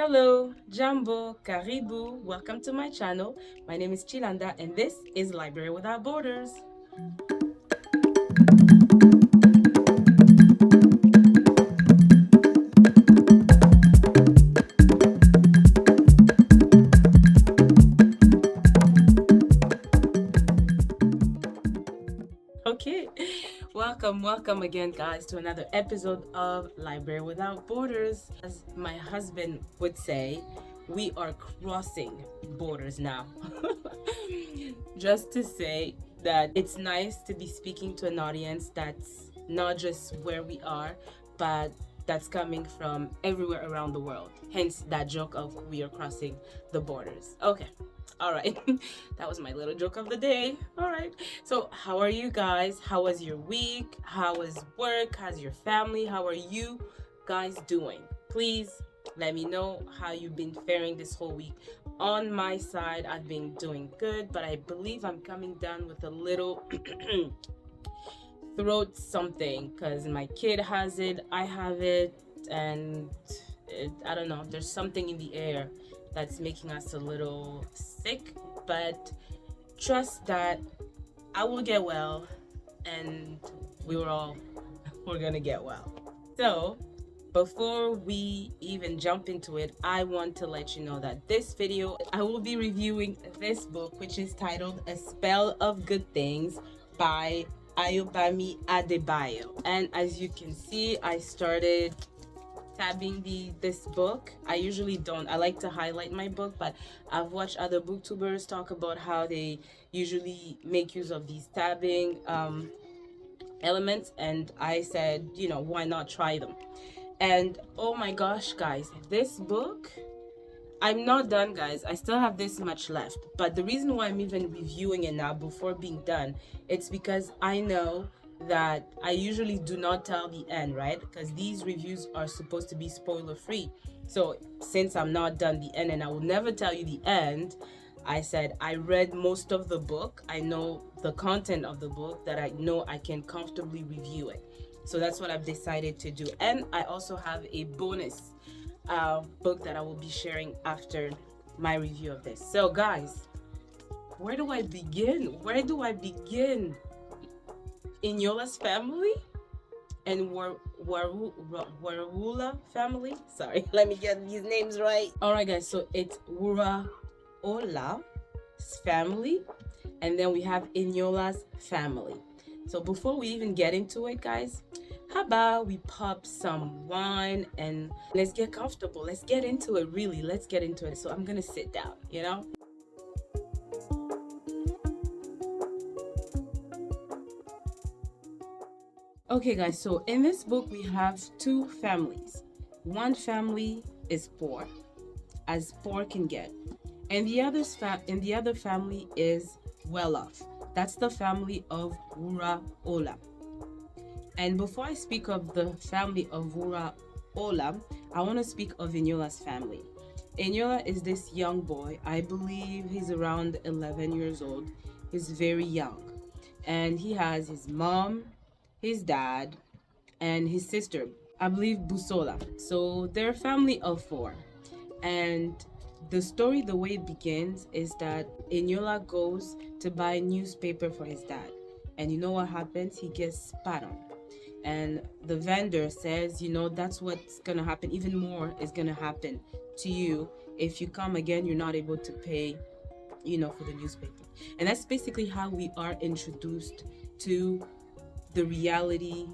Hello, Jambo, Karibu, welcome to my channel. My name is Chilanda and this is Library Without Borders. Okay, welcome again, guys, to another episode of Library Without Borders. As my husband would say, we are crossing borders now. Just to say that it's nice to be speaking to an audience that's not just where we are, but that's coming from everywhere around the world. Hence that joke of we are crossing the borders. Okay. All right. That was my little joke of the day. All right. So, how are you guys? How was your week? How was work? How's your family? How are you guys doing? Please let me know how you've been faring this whole week. On my side, I've been doing good, but I believe I'm coming down with a little throat something because my kid has it, I have it, and I don't know, there's something in the air that's making us a little sick, but trust that I will get well and we're gonna get well. So before we even jump into it, I want to let you know that this video, I will be reviewing this book, which is titled A Spell of Good Things by Ayobami Adebayo. And as you can see, I started tabbing this book. I usually don't. I like to highlight my book, but I've watched other booktubers talk about how they usually make use of these tabbing elements, and I said, why not try them? And oh my gosh, guys, this book, I'm not done, guys. I still have this much left. But the reason why I'm even reviewing it now before being done, it's because I know that I usually do not tell the end, right? Because these reviews are supposed to be spoiler free. So since I'm not done the end and I will never tell you the end, I said I read most of the book. I know the content of the book, that I know I can comfortably review it. So that's what I've decided to do. And I also have a bonus book that I will be sharing after my review of this. So guys, where do I begin? Inyola's family and Warula family. Sorry, let me get these names right. All right, guys. So it's Wuraola's family, and then we have Inyola's family. So before we even get into it, guys, how about we pop some wine and let's get comfortable. Let's get into it, really. Let's get into it. So I'm gonna sit down, Okay, guys, so in this book, we have two families. One family is poor, as poor can get. And the other family is well off. That's the family of Wuraola. And before I speak of the family of Wuraola, I want to speak of Inyola's family. Inyola is this young boy. I believe he's around 11 years old. He's very young. And he has his mom, his dad, and his sister, I believe Busola. So they're a family of four. And the story, the way it begins, is that Enyola goes to buy a newspaper for his dad. And you know what happens? He gets spat on. And the vendor says, that's what's going to happen. Even more is going to happen to you. If you come again, you're not able to pay, for the newspaper. And that's basically how we are introduced to the reality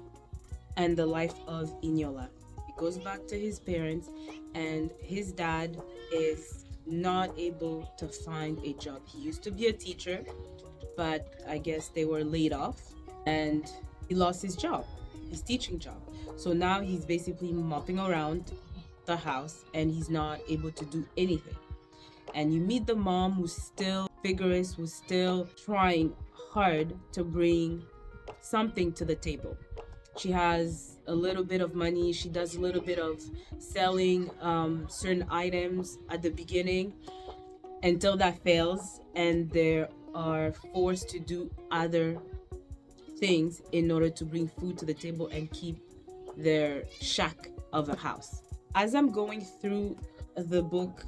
and the life of Inyola. He goes back to his parents, and his dad is not able to find a job. He used to be a teacher, but I guess they were laid off, and he lost his job, his teaching job. So now he's basically mopping around the house, and he's not able to do anything. And you meet the mom, who's still vigorous, who's still trying hard to bring something to the table. She has a little bit of money. She does a little bit of selling certain items at the beginning until that fails, and they are forced to do other things in order to bring food to the table and keep their shack of a house. As I'm going through the book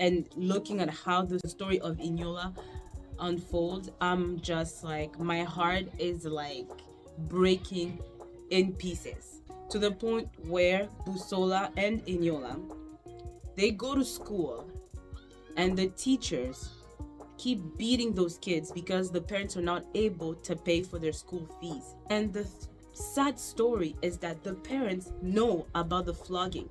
and looking at how the story of Inola unfolds, I'm just like, my heart is like breaking in pieces, to the point where Busola and Inola, they go to school and the teachers keep beating those kids because the parents are not able to pay for their school fees. And the sad story is that the parents know about the flogging.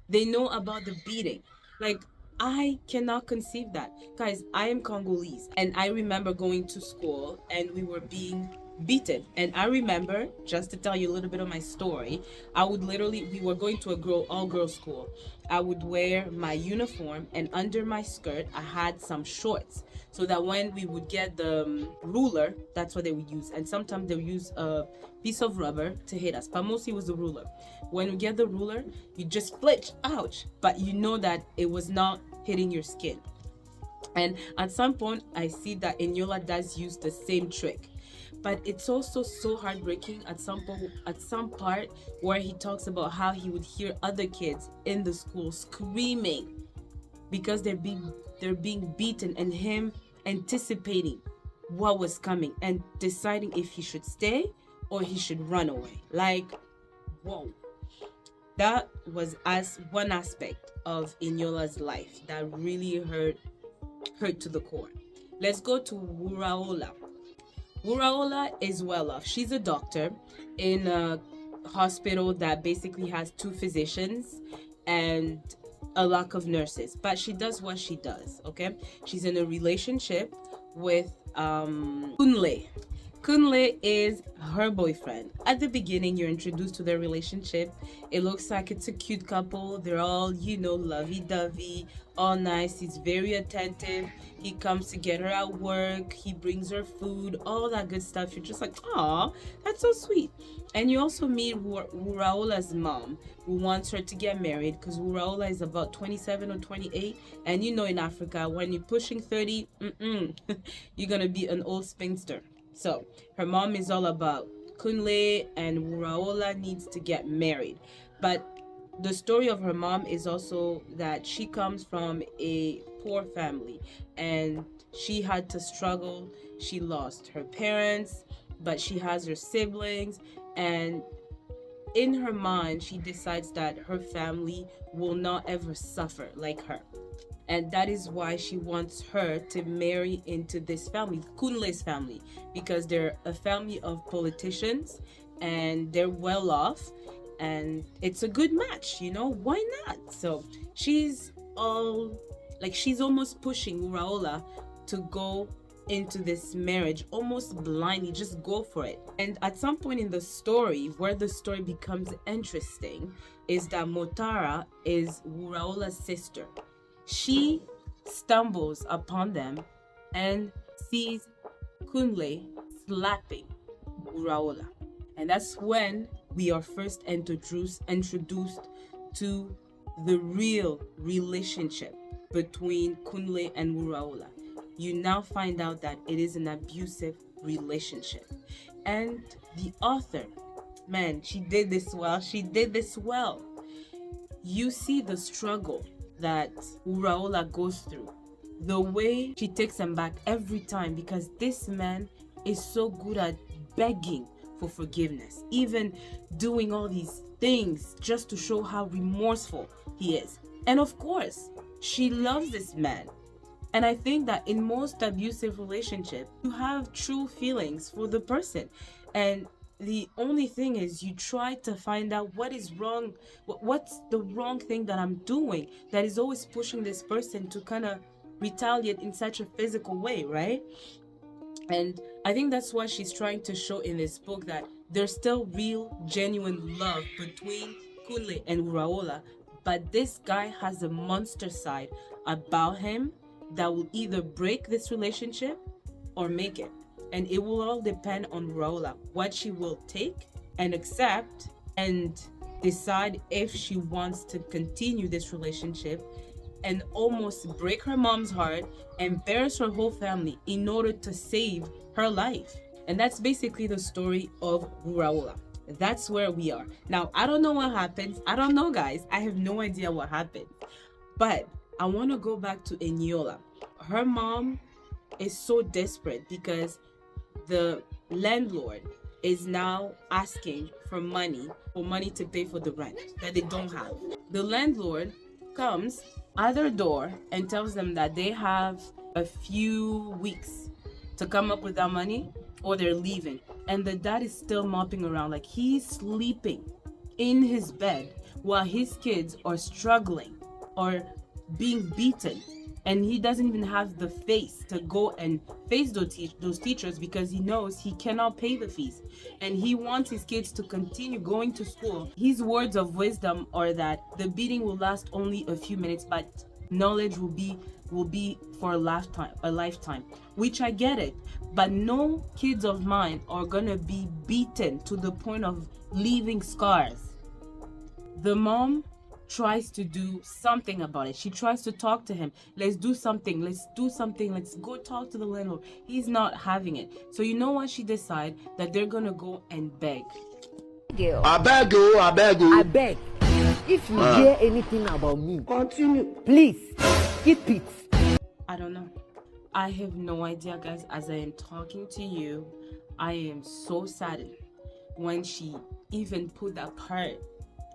They know about the beating. Like, I cannot conceive that. Guys, I am Congolese and I remember going to school and we were being beaten. And I remember, just to tell you a little bit of my story, we were going to a all-girls school. I would wear my uniform and under my skirt, I had some shorts so that when we would get the ruler, that's what they would use. And sometimes they would use a piece of rubber to hit us, but mostly it was the ruler. When we get the ruler, you just flinch, ouch, but you know that it was not hitting your skin. And at some point, I see that Eniola does use the same trick. But it's also so heartbreaking at some part where he talks about how he would hear other kids in the school screaming because they're being beaten, and him anticipating what was coming and deciding if he should stay or he should run away. Like, whoa. That was as one aspect of Iniola's life that really hurt to the core. Let's go to Wuraola. Wuraola is well off. She's a doctor in a hospital that basically has 2 physicians and a lack of nurses, but she does what she does, okay? She's in a relationship with Kunle. Kunle is her boyfriend. At the beginning, you're introduced to their relationship. It looks like it's a cute couple. They're all, lovey-dovey, all nice. He's very attentive. He comes to get her at work. He brings her food, all that good stuff. You're just like, aw, that's so sweet. And you also meet Wuraola's mom, who wants her to get married because Wuraola is about 27 or 28. And in Africa, when you're pushing 30, you're going to be an old spinster. So her mom is all about Kunle, and Wuraola needs to get married. But the story of her mom is also that she comes from a poor family and she had to struggle. She lost her parents, but she has her siblings, and in her mind, she decides that her family will not ever suffer like her. And that is why she wants her to marry into this family, Kunle's family, because they're a family of politicians and they're well off and it's a good match, why not? So she's almost pushing Uraola to go into this marriage almost blindly, just go for it. And at some point in the story, where the story becomes interesting, is that Motara is Uraola's sister. She stumbles upon them and sees Kunle slapping Uraola. And that's when we are first introduced to the real relationship between Kunle and Uraola. You now find out that it is an abusive relationship. And the author, man, she did this well. You see the struggle that Uraola goes through, the way she takes him back every time, because this man is so good at begging for forgiveness, even doing all these things just to show how remorseful he is. And of course, she loves this man. And I think that in most abusive relationships, you have true feelings for the person. And the only thing is you try to find out what is wrong, what's the wrong thing that I'm doing that is always pushing this person to kind of retaliate in such a physical way, right? And I think that's what she's trying to show in this book, that there's still real, genuine love between Kunle and Uraola, but this guy has a monster side about him that will either break this relationship or make it. And it will all depend on Uraola, what she will take and accept and decide if she wants to continue this relationship and almost break her mom's heart, embarrass her whole family in order to save her life. And that's basically the story of Uraola. That's where we are. Now, I don't know what happens. I don't know, guys. I have no idea what happened. But I want to go back to Eniola. Her mom is so desperate because the landlord is now asking for money to pay for the rent that they don't have. The landlord comes at their door and tells them that they have a few weeks to come up with that money or they're leaving. And the dad is still mopping around, like he's sleeping in his bed while his kids are struggling or being beaten, and he doesn't even have the face to go and face those teachers because he knows he cannot pay the fees, and he wants his kids to continue going to school. His words of wisdom are that the beating will last only a few minutes, but knowledge will be for a lifetime, which I get it. But no kids of mine are gonna be beaten to the point of leaving scars. The mom tries to do something about it. She tries to talk to him. Let's do something. Let's go talk to the landlord. He's not having it. So you know what? She decide that they're gonna go and beg. Girl. I beg you. I beg. If you hear anything about me, continue. Please keep it. I don't know. I have no idea, guys. As I am talking to you, I am so saddened when she even put that part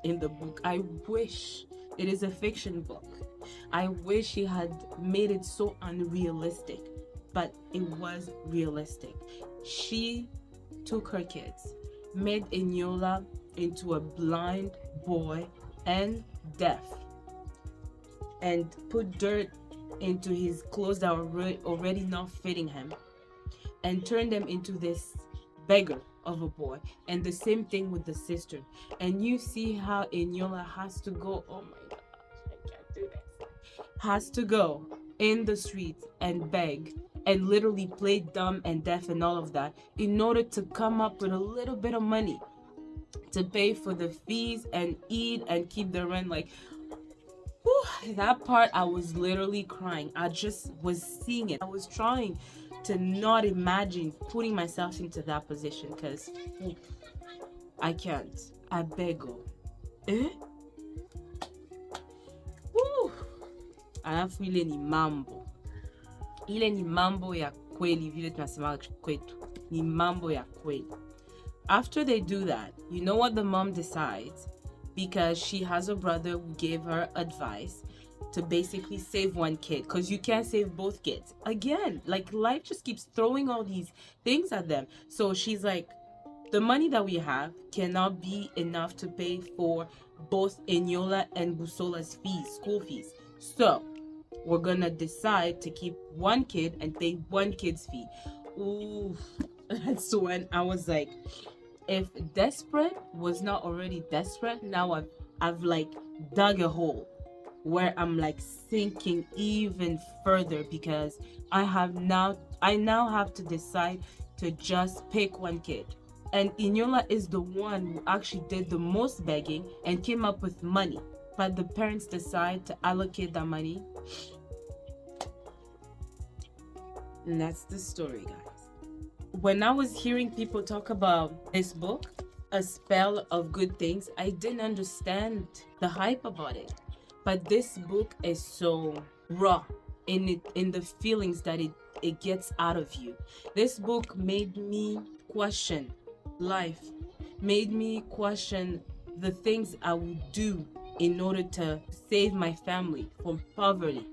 in the book. I wish it is a fiction book. I wish she had made it so unrealistic, but it was realistic. She took her kids, made Eniola into a blind boy and deaf, and put dirt into his clothes that were already not fitting him, and turned them into this beggar of a boy. And the same thing with the sister. And you see how Eniola has to go, oh my gosh, I can't do this, has to go in the streets and beg and literally play dumb and deaf and all of that in order to come up with a little bit of money to pay for the fees and eat and keep the rent. Like, whew, that part I was literally crying. I just was seeing it. I was trying to not imagine putting myself into that position because I can't. I beg you. Alafu ile ni mambo ya kweli, vile tunasema kwetu, ni mambo ya kweli. After they do that, you know what the mom decides? Because she has a brother who gave her advice to basically save one kid, because you can't save both kids. Again, like life just keeps throwing all these things at them. So she's like, the money that we have cannot be enough to pay for both Eniola and Busola's fees, school fees. So we're gonna decide to keep one kid and pay one kid's fee. Ooh, that's when I was like, if desperate was not already desperate, now I've like dug a hole where I'm like sinking even further, because I now have to decide to just pick one kid. And Eniola is the one who actually did the most begging and came up with money. But the parents decide to allocate that money. And that's the story, guys. When I was hearing people talk about this book, A Spell of Good Things, I didn't understand the hype about it. But this book is so raw in the feelings that it gets out of you. This book made me question life, made me question the things I would do in order to save my family from poverty,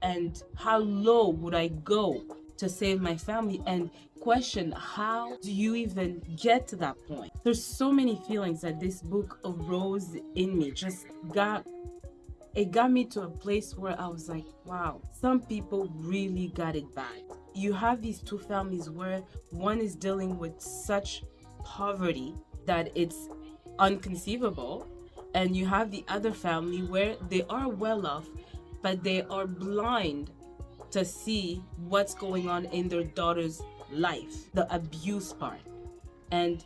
and how low would I go to save my family, and question how do you even get to that point. There's so many feelings that this book arose in me, it got me to a place where I was like, wow, some people really got it bad. You have these two families where one is dealing with such poverty that it's unconceivable, and you have the other family where they are well off, but they are blind to see what's going on in their daughter's life, the abuse part. And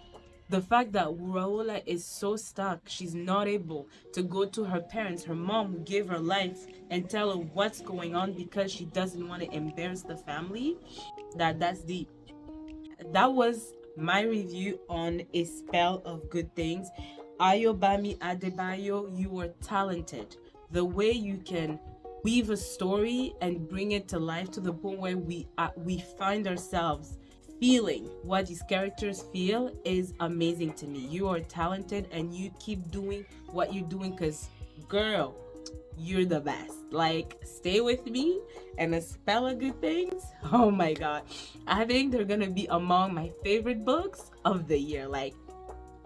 the fact that Raola is so stuck, she's not able to go to her parents, her mom who gave her life, and tell her what's going on because she doesn't want to embarrass the family. That's deep. That was my review on A Spell of Good Things. Ayobami Adebayo, you are talented. The way you can weave a story and bring it to life to the point where we find ourselves feeling what these characters feel is amazing to me. You are talented and you keep doing what you're doing, because girl, you're the best. Like, stay with me and a spell of good things. Oh my god, I think they're gonna be among my favorite books of the year, like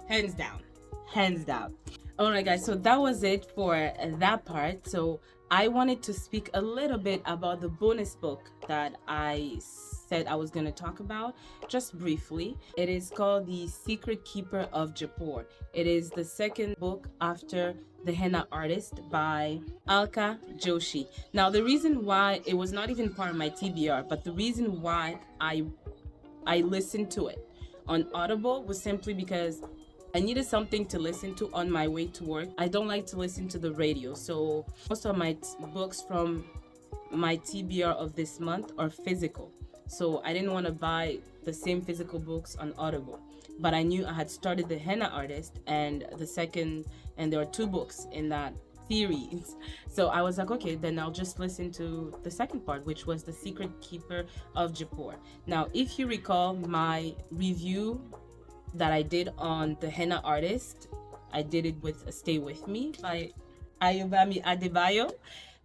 hands down, hands down. All right guys, so that was it for that part. So I wanted to speak a little bit about the bonus book that I said I was going to talk about, just briefly. It is called The Secret Keeper of Jaipur. It is the second book after The Henna Artist by Alka Joshi. Now, the reason why it was not even part of my TBR, but the reason why I listened to it on Audible was simply because I needed something to listen to on my way to work. I don't like to listen to the radio, so most of my books from my TBR of this month are physical. So I didn't want to buy the same physical books on Audible. But I knew I had started The Henna Artist and the second, and there are 2 books in that series. So I was like, okay, then I'll just listen to the second part, which was The Secret Keeper of Jaipur. Now, if you recall my review that I did on The Henna Artist, I did it with Stay With Me by Ayobami Adebayo.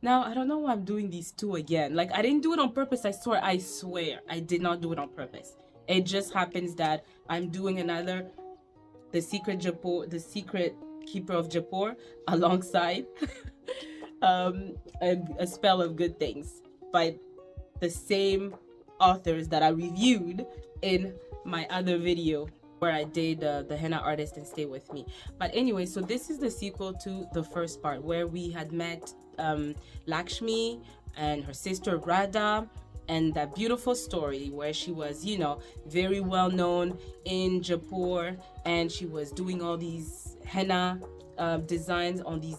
Now, I don't know why I'm doing these 2 again. Like, I didn't do it on purpose. I swear, I did not do it on purpose. It just happens that I'm doing another The Secret Keeper of Jaipur alongside a Spell of Good Things by the same authors that I reviewed in my other video where I did The Henna Artist and Stay With Me. But anyway, so this is the sequel to the first part, where we had met Lakshmi and her sister Radha, and that beautiful story where she was, very well known in Jaipur, and she was doing all these henna designs on these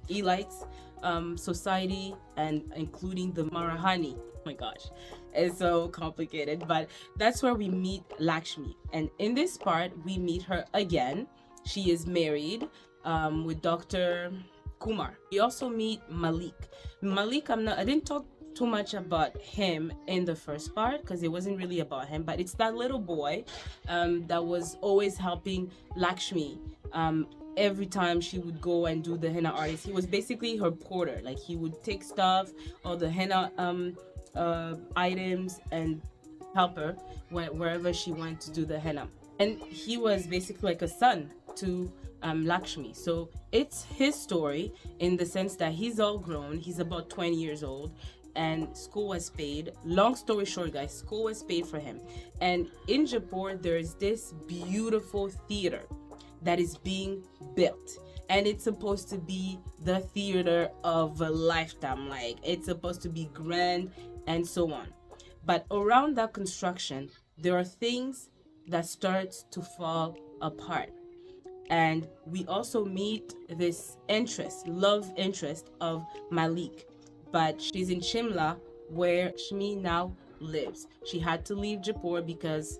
elites society, and including the Marahani. Oh my gosh, it's so complicated, but that's where we meet Lakshmi. And in this part, we meet her again. She is married with Dr. Kumar. We also meet Malik. I didn't talk too much about him in the first part because it wasn't really about him, but it's that little boy that was always helping Lakshmi every time she would go and do the henna artist. He was basically her porter. Like, he would take stuff, all the henna items, and help her wherever she went to do the henna. And he was basically like a son to Lakshmi. So it's his story in the sense that he's all grown. He's about 20 years old, and school was paid. Long story short, guys, school was paid for him. And in Jaipur, there's this beautiful theater that is being built, and it's supposed to be the theater of a lifetime. Like, it's supposed to be grand and so on. But around that construction, there are things that start to fall apart. And we also meet this love interest of Malik, but she's in Shimla, where Shmi now lives. She had to leave Jaipur because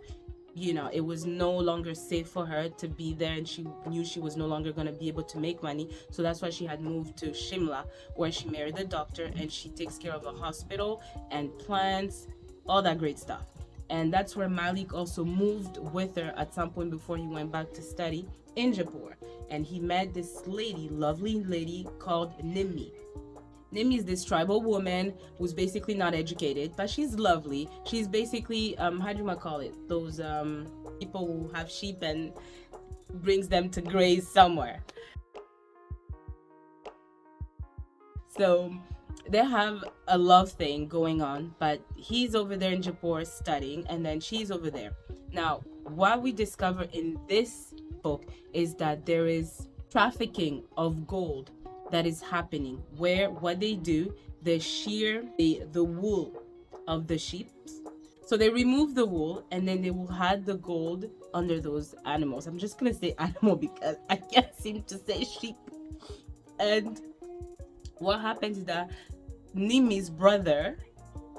it was no longer safe for her to be there, and she knew she was no longer going to be able to make money. So that's why she had moved to Shimla, where she married the doctor, and she takes care of a hospital and plants, all that great stuff. And that's where Malik also moved with her at some point before he went back to study in Jaipur. And he met this lovely lady called Nimmi. Nimmi is this tribal woman who's basically not educated, but she's lovely. She's basically, how do you call it? Those people who have sheep and brings them to graze somewhere. So they have a love thing going on, but he's over there in Jaipur studying, and then she's over there. Now, what we discover in this book is that there is trafficking of gold that is happening, where what they do, they shear the wool of the sheep. So they remove the wool, and then they will hide the gold under those animals. I'm just gonna say animal because I can't seem to say sheep. And what happens is that Nimi's brother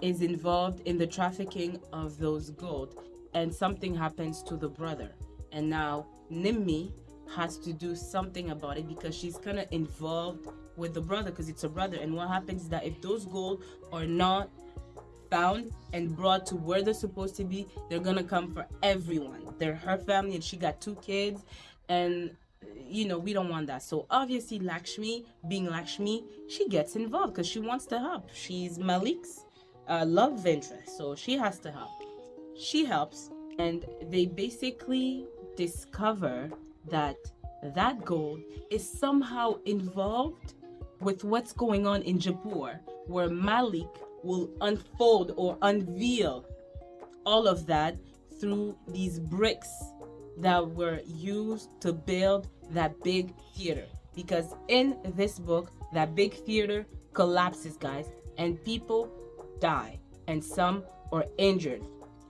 is involved in the trafficking of those gold, and something happens to the brother, and now Nimmi has to do something about it because she's kind of involved with the brother because it's a brother. And what happens is that if those gold are not found and brought to where they're supposed to be, they're gonna come for everyone. They're her family, and she got 2 kids, and we don't want that. So obviously Lakshmi, being Lakshmi, she gets involved because she wants to help. She's Malik's love interest, so she has to help. She helps, and they basically discover that gold is somehow involved with what's going on in Jaipur, where Malik will unfold or unveil all of that through these bricks that were used to build that big theater. Because in this book, that big theater collapses, guys, and people die, and some are injured.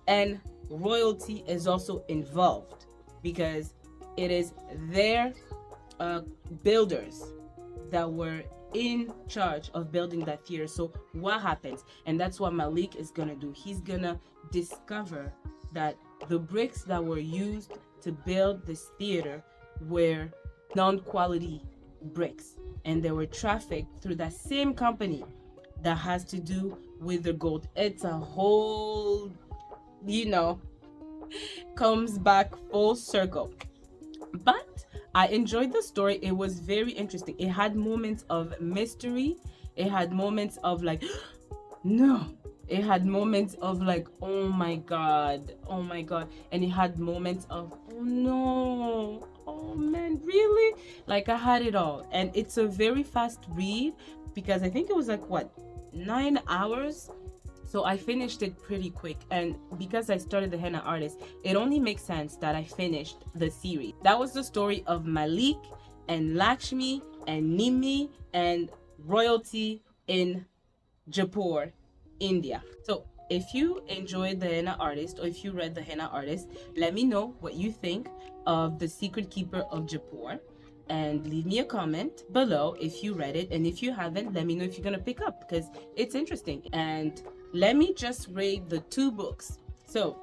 And royalty is also involved because it is their builders that were in charge of building that theater. So what happens? And that's what Malik is gonna do. He's gonna discover that the bricks that were used to build this theater were non-quality bricks, and they were trafficked through that same company that has to do with the gold. It's a whole, comes back full circle. But I enjoyed the story. It was very interesting. It had moments of mystery. It had moments of like, no. It had moments of like, oh my God. And it had moments of, oh no. Oh man, really? Like, I had it all. And it's a very fast read because I think it was like, 9 hours? So I finished it pretty quick, and because I started the henna artist, it only makes sense that I finished the series. That was the story of Malik and Lakshmi and Nimi and royalty in Jaipur, India. So if you enjoyed the henna artist, or if you read the henna artist, let me know what you think of The Secret Keeper of Jaipur, and leave me a comment below if you read it. And if you haven't, let me know if you're gonna pick up because it's interesting. And let me just rate the 2 books. So,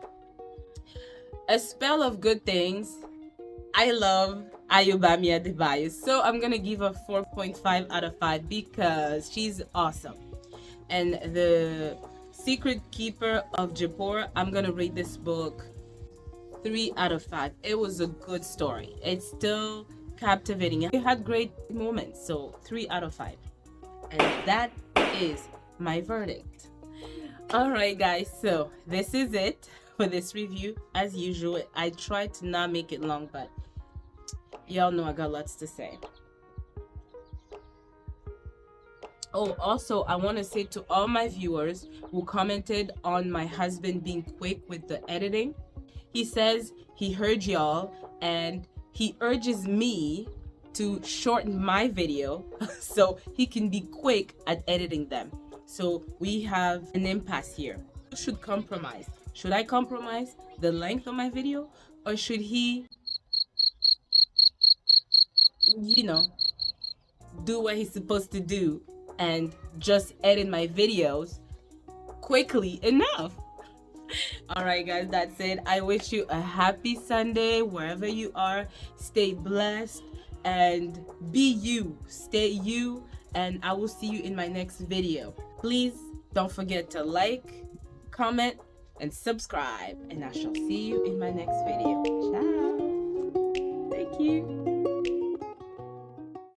A Spell of Good Things. I love Ayobami Adebayo, so I'm gonna give a 4.5 out of 5 because she's awesome. And The Secret Keeper of Jaipur, I'm gonna rate this book 3 out of 5. It was a good story. It's still captivating. It had great moments, so 3 out of 5. And that is my verdict. Alright guys, so this is it for this review. As usual, I tried to not make it long, but y'all know I got lots to say. Oh, also, I want to say to all my viewers who commented on my husband being quick with the editing, he says he heard y'all and he urges me to shorten my video so he can be quick at editing them. So we have an impasse here. Who should compromise? Should I compromise the length of my video, or should he, do what he's supposed to do and just edit my videos quickly enough? Alright guys, that's it. I wish you a happy Sunday wherever you are. Stay blessed and be you. Stay you, and I will see you in my next video. Please don't forget to like, comment, and subscribe, and I shall see you in my next video. Ciao. Thank you.